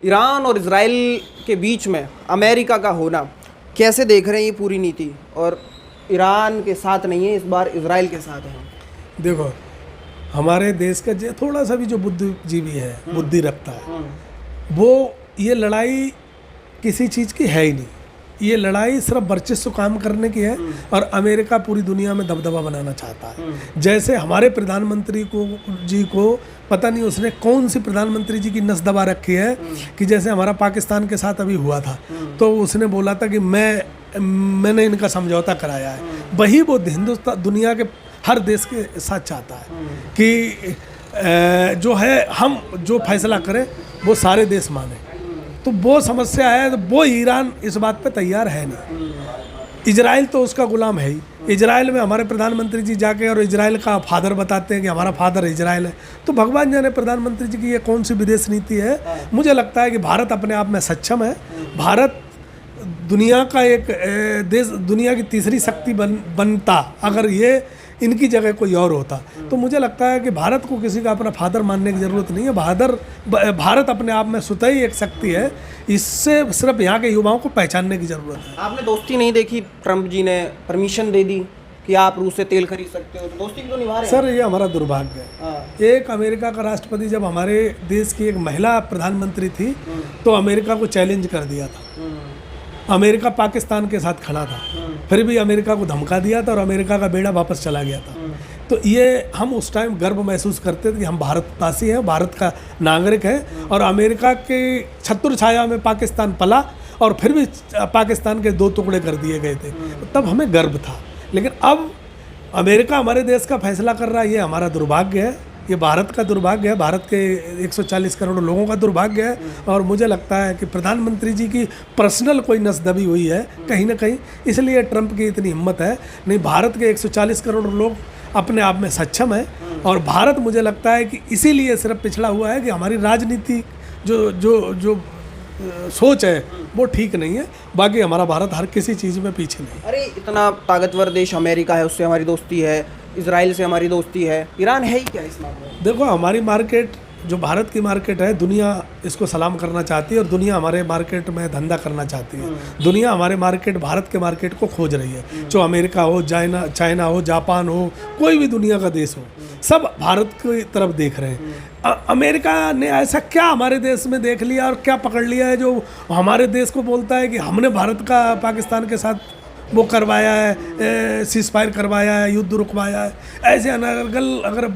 Iran और Israel के बीच में अमेरिका का होना कैसे देख रहे हैं ये पूरी नीति? और ईरान के साथ नहीं है, इस बार इजराइल के साथ है। देखो, हमारे देश का जो थोड़ा सा भी जो बुद्धिजीवी है, बुद्धि रखता है, वो ये लड़ाई किसी चीज़ की है ही नहीं। ये लड़ाई सिर्फ वर्चस्व काम करने की है और अमेरिका पूरी दुनिया में दबदबा बनाना चाहता है। जैसे हमारे प्रधानमंत्री को पता नहीं उसने कौन सी प्रधानमंत्री जी की नस दबा रखी है कि जैसे हमारा पाकिस्तान के साथ अभी हुआ था, तो उसने बोला था कि मैंने इनका समझौता कराया है। वही वो हिंदुस्तान दुनिया के हर देश के साथ चाहता है कि जो है हम जो फैसला करें वो सारे देश माने। तो वो समस्या है, तो वो ईरान इस बात पे तैयार है नहीं। इजराइल तो उसका गुलाम है ही। इजराइल में हमारे प्रधानमंत्री जी जाके और इजराइल का फादर बताते हैं कि हमारा फादर इजराइल है। तो भगवान जाने प्रधानमंत्री जी की ये कौन सी विदेश नीति है। मुझे लगता है कि भारत अपने आप में सक्षम है। भारत दुनिया का एक देश, दुनिया की तीसरी शक्ति बनता अगर ये इनकी जगह कोई और होता। तो मुझे लगता है कि भारत को किसी का अपना फादर मानने की ज़रूरत नहीं है। भारत अपने आप में स्वतः ही एक शक्ति है। इससे सिर्फ यहाँ के युवाओं को पहचानने की ज़रूरत है। आपने दोस्ती नहीं देखी, ट्रंप जी ने परमिशन दे दी कि आप रूस से तेल खरीद सकते हो, तो दोस्ती भी तो निभा रहे हैं। सर, ये हमारा दुर्भाग्य है। एक अमेरिका का राष्ट्रपति जब हमारे देश की एक महिला प्रधानमंत्री थी तो अमेरिका को चैलेंज कर दिया था। अमेरिका पाकिस्तान के साथ खड़ा था, फिर भी अमेरिका को धमका दिया था और अमेरिका का बेड़ा वापस चला गया था। तो ये हम उस टाइम गर्व महसूस करते थे कि हम भारतवासी हैं, भारत का नागरिक है। और अमेरिका के छत्र छाया में पाकिस्तान पला और फिर भी पाकिस्तान के 2 टुकड़े कर दिए गए थे, तब हमें गर्व था। लेकिन अब अमेरिका हमारे देश का फैसला कर रहा है, ये हमारा दुर्भाग्य है। ये भारत का दुर्भाग्य है, भारत के 140 करोड़ लोगों का दुर्भाग्य है। और मुझे लगता है कि प्रधानमंत्री जी की पर्सनल कोई नस दबी हुई है कहीं ना कहीं, इसलिए ट्रंप की इतनी हिम्मत है। नहीं, भारत के 140 करोड़ लोग अपने आप में सक्षम है। और भारत मुझे लगता है कि इसीलिए सिर्फ पिछड़ा हुआ है कि हमारी राजनीति जो सोच है वो ठीक नहीं है। बाकी हमारा भारत हर किसी चीज़ में पीछे नहीं। अरे इतना ताकतवर देश अमेरिका है, उससे हमारी दोस्ती है, इजराइल से हमारी दोस्ती है, ईरान है ही क्या इस मामले में? देखो, हमारी मार्केट जो भारत की मार्केट है, दुनिया इसको सलाम करना चाहती है और दुनिया हमारे मार्केट में धंधा करना चाहती है। दुनिया हमारे मार्केट, भारत के मार्केट को खोज रही है। जो अमेरिका हो, चाइना हो, जापान हो, कोई भी दुनिया का देश हो, सब भारत की तरफ देख रहे हैं। अमेरिका ने ऐसा क्या हमारे देश में देख लिया और क्या पकड़ लिया है जो हमारे देश को बोलता है कि हमने भारत का पाकिस्तान के साथ वो करवाया है, सीज फायर करवाया है, युद्ध रुकवाया है। ऐसे अगर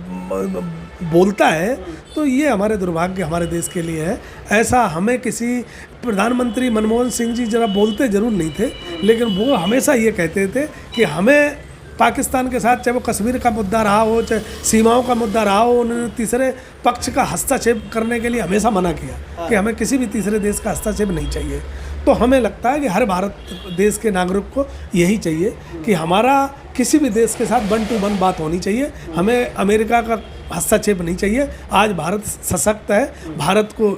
बोलता है तो ये हमारे दुर्भाग्य हमारे देश के लिए है। ऐसा हमें किसी प्रधानमंत्री मनमोहन सिंह जी जरा बोलते जरूर नहीं थे, लेकिन वो हमेशा ये कहते थे कि हमें पाकिस्तान के साथ, चाहे वो कश्मीर का मुद्दा रहा हो, चाहे सीमाओं का मुद्दा रहा हो, उन्होंने तीसरे पक्ष का हस्तक्षेप करने के लिए हमेशा मना किया कि हमें किसी भी तीसरे देश का हस्तक्षेप नहीं चाहिए। तो हमें लगता है कि हर भारत देश के नागरिक को यही चाहिए कि हमारा किसी भी देश के साथ 1 to 1 बात होनी चाहिए। हमें अमेरिका का हस्तक्षेप नहीं चाहिए। आज भारत सशक्त है। भारत को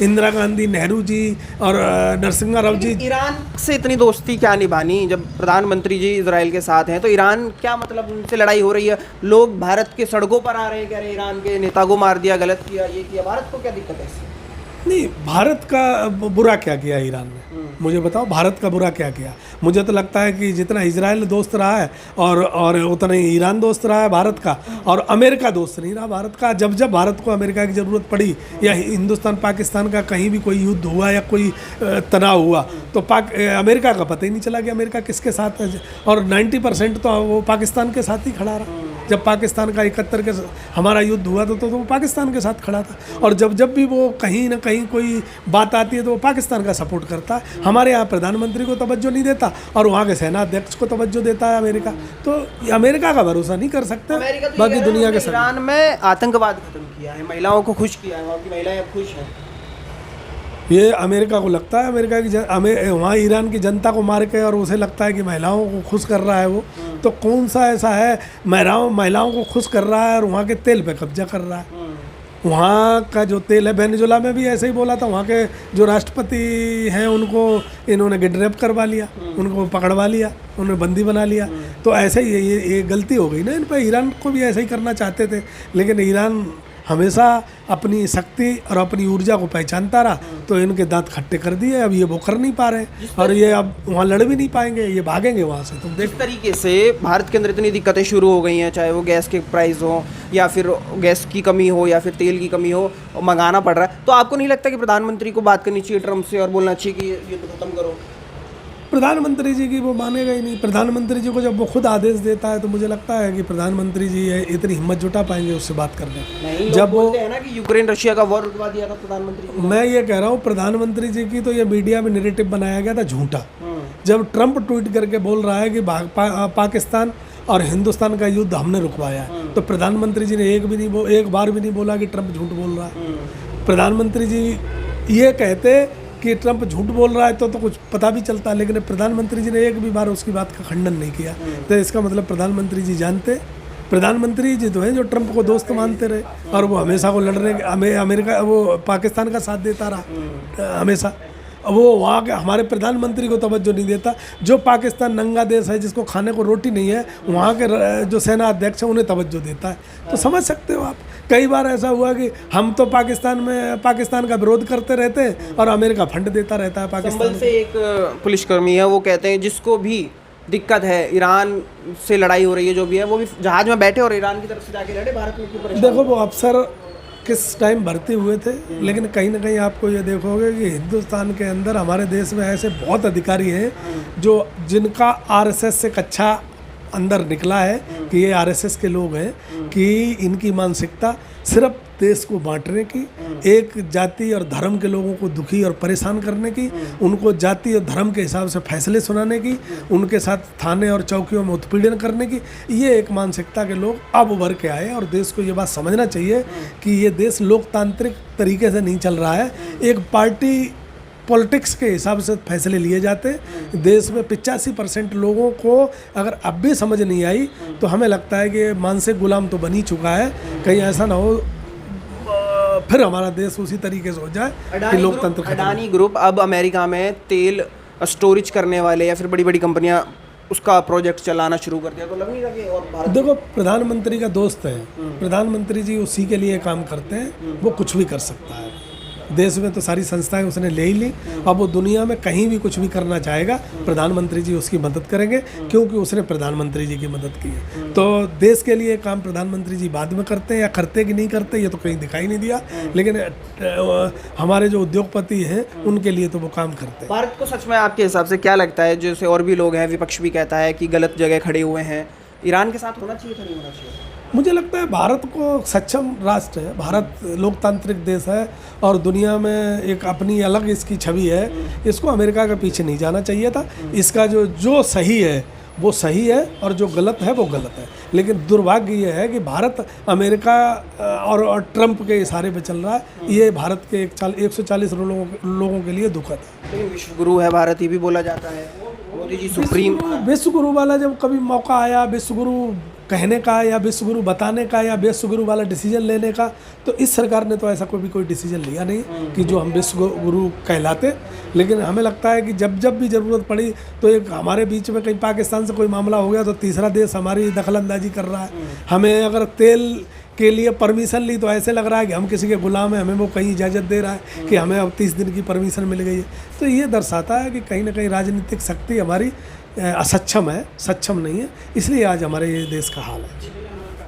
इंदिरा गांधी, नेहरू जी और नरसिम्हा राव जी। ईरान से इतनी दोस्ती क्या निभानी जब प्रधानमंत्री जी इजराइल के साथ हैं? तो ईरान क्या मतलब, उनसे लड़ाई हो रही है, लोग भारत के सड़कों पर आ रहे हैं, कह रहे हैं ईरान के नेता को मार दिया, गलत किया, ये किया। भारत को क्या दिक्कत है इससे? नहीं, भारत का बुरा क्या किया ईरान ने? मुझे बताओ, भारत का बुरा क्या किया? मुझे तो लगता है कि जितना इजराइल दोस्त रहा है और उतना ही ईरान दोस्त रहा है भारत का, और अमेरिका दोस्त नहीं रहा भारत का। जब जब भारत को अमेरिका की ज़रूरत पड़ी या हिंदुस्तान पाकिस्तान का कहीं भी कोई युद्ध हुआ या कोई तनाव हुआ तो अमेरिका का पता ही नहीं चला कि अमेरिका किसके साथ है। और 90% तो वो पाकिस्तान के साथ ही खड़ा रहा। जब पाकिस्तान का 71 के हमारा युद्ध हुआ तो वो पाकिस्तान के साथ खड़ा था। और जब भी वो कहीं ना कहीं कोई बात आती है तो वो पाकिस्तान का सपोर्ट करता है। हमारे यहाँ प्रधानमंत्री को तवज्जो नहीं देता और वहाँ के सेनाध्यक्ष को तवज्जो देता है अमेरिका। तो अमेरिका का भरोसा नहीं कर सकते। बाकी दुनिया के ईरान में आतंकवाद खत्म किया है, महिलाओं को खुश किया है, वहाँ की महिलाएं अब खुश हैं। ये अमेरिका को लगता है, अमेरिका की वहाँ ईरान की जनता को मार के और उसे लगता है कि महिलाओं को खुश कर रहा है वो। तो कौन सा ऐसा है महिलाओं को खुश कर रहा है और वहाँ के तेल पे कब्जा कर रहा है? वहाँ का जो तेल है, वेनेजुएला में भी ऐसे ही बोला था, वहाँ के जो राष्ट्रपति हैं उनको इन्होंने किडनैप करवा लिया, उनको पकड़वा लिया, उन्हें बंदी बना लिया। तो ऐसे ही ये गलती हो गई ना इन पर। ईरान को भी ऐसे ही करना चाहते थे, लेकिन ईरान हमेशा अपनी शक्ति और अपनी ऊर्जा को पहचानता रहा, तो इनके दांत खट्टे कर दिए। अब ये वो कर नहीं पा रहे और ये अब वहाँ लड़ भी नहीं पाएंगे, ये भागेंगे वहाँ से। तुम जिस तरीके से भारत के अंदर इतनी दिक्कतें शुरू हो गई हैं, चाहे वो गैस के प्राइस हो या फिर गैस की कमी हो या फिर तेल की कमी हो, और मंगाना पड़ रहा है, तो आपको नहीं लगता कि प्रधानमंत्री को बात करनी चाहिए ट्रम्प से और बोलना चाहिए कि ये तो खत्म करो? प्रधानमंत्री जी की वो मानेगा ही नहीं। प्रधानमंत्री जी को जब वो खुद आदेश देता है तो मुझे लगता है कि प्रधानमंत्री जी इतनी हिम्मत जुटा पाएंगे उससे बात करने। नहीं, जब बोलते हैं ना कि यूक्रेन रशिया का वॉर रुकवा दिया था प्रधानमंत्री। मैं ये कह रहा हूँ प्रधानमंत्री जी की तो ये मीडिया में नैरेटिव बनाया गया था झूठा। जब ट्रम्प ट्वीट करके बोल रहा है कि पाकिस्तान और हिंदुस्तान का युद्ध हमने रुकवाया है, तो प्रधानमंत्री जी ने एक बार भी नहीं बोला कि ट्रम्प झूठ बोल रहा है। प्रधानमंत्री जी ये कहते कि ट्रम्प झूठ बोल रहा है तो कुछ पता भी चलता, लेकिन प्रधानमंत्री जी ने एक भी बार उसकी बात का खंडन नहीं किया। तो इसका मतलब प्रधानमंत्री जी जानते, प्रधानमंत्री जी तो हैं जो ट्रम्प को दोस्त मानते रहे और वो हमेशा को लड़ने अमेरिका वो पाकिस्तान का साथ देता रहा हमेशा। वो वहाँ के हमारे प्रधानमंत्री को तवज्जो नहीं देता। जो पाकिस्तान नंगा देश है जिसको खाने को रोटी नहीं है, वहाँ के जो सेना अध्यक्ष हैं उन्हें तवज्जो देता है। तो समझ सकते हो आप, कई बार ऐसा हुआ कि हम तो पाकिस्तान का विरोध करते रहते हैं और अमेरिका फंड देता रहता है पाकिस्तान। संभल से एक पुलिसकर्मी है, वो कहते हैं जिसको भी दिक्कत है, ईरान से लड़ाई हो रही है जो भी है, वो भी जहाज में बैठे और ईरान की तरफ से जाके लड़े, भारत में क्यों परेशान? देखो वो अफसर किस टाइम भर्ती हुए थे, लेकिन कहीं ना कहीं आपको ये देखोगे कि हिंदुस्तान के अंदर हमारे देश में ऐसे बहुत अधिकारी हैं जो जिनका आरएसएस से कच्चा अंदर निकला है कि ये आरएसएस के लोग हैं, कि इनकी मानसिकता सिर्फ देश को बांटने की, एक जाति और धर्म के लोगों को दुखी और परेशान करने की, उनको जाति और धर्म के हिसाब से फैसले सुनाने की, उनके साथ थाने और चौकियों में उत्पीड़न करने की, ये एक मानसिकता के लोग अब उभर के आए। और देश को ये बात समझना चाहिए कि ये देश लोकतांत्रिक तरीके से नहीं चल रहा है, एक पार्टी पॉलिटिक्स के हिसाब से फैसले लिए जाते हैं। देश में 85% लोगों को अगर अब भी समझ नहीं आई तो हमें लगता है कि मानसिक गुलाम तो बन ही चुका है। कहीं ऐसा ना हो फिर हमारा देश उसी तरीके से हो जाए कि लोकतंत्र। अडानी ग्रुप अब अमेरिका में तेल स्टोरेज करने वाले या फिर बड़ी बड़ी कंपनियां उसका प्रोजेक्ट चलाना शुरू कर दिया, तो लग नहीं लगे? और भारत देखो प्रधानमंत्री का दोस्त है, प्रधानमंत्री जी उसी के लिए काम करते हैं, वो कुछ भी कर सकता है। देश में तो सारी संस्थाएं उसने ले ही ली, अब वो दुनिया में कहीं भी कुछ भी करना चाहेगा प्रधानमंत्री जी उसकी मदद करेंगे, क्योंकि उसने प्रधानमंत्री जी की मदद की है। तो देश के लिए काम प्रधानमंत्री जी बाद में करते हैं, या करते कि नहीं करते ये तो कहीं दिखाई नहीं दिया, लेकिन हमारे जो उद्योगपति हैं उनके लिए तो वो काम करते हैं। भारत को सच में आपके हिसाब से क्या लगता है, जैसे और भी लोग हैं, विपक्ष भी कहता है कि गलत जगह खड़े हुए हैं, ईरान के साथ होना चाहिए था, नहीं होना चाहिए? मुझे लगता है भारत को सक्षम राष्ट्र है, भारत लोकतांत्रिक देश है और दुनिया में एक अपनी अलग इसकी छवि है। इसको अमेरिका के पीछे नहीं जाना चाहिए था। इसका जो सही है वो सही है और जो गलत है वो गलत है। लेकिन दुर्भाग्य ये है कि भारत अमेरिका और ट्रंप के इशारे पे चल रहा है। ये भारत के 140 लोगों के लिए दुखद है। लेकिन विश्व गुरु है भारत, ये भी बोला जाता है। मोदी जी सुप्रीम विश्व गुरु वाला जब कभी मौका आया विश्व गुरु कहने का या विश्व गुरु बताने का या विश्व गुरु वाला डिसीजन लेने का, तो इस सरकार ने तो ऐसा कोई डिसीजन लिया नहीं कि जो हम विश्व गुरु कहलाते। लेकिन हमें लगता है कि जब भी ज़रूरत पड़ी तो एक हमारे बीच में कहीं पाकिस्तान से कोई मामला हो गया तो तीसरा देश हमारी दखलंदाजी कर रहा है। हमें अगर तेल के लिए परमिशन ली तो ऐसे लग रहा है कि हम किसी के गुलाम हैं, हमें वो कहीं इजाज़त दे रहा है कि हमें अब 30 दिन की परमिशन मिल गई है। तो ये दर्शाता है कि कहीं ना कहीं राजनीतिक शक्ति हमारी असक्षम है, सक्षम नहीं है, इसलिए आज हमारे ये देश का हाल है।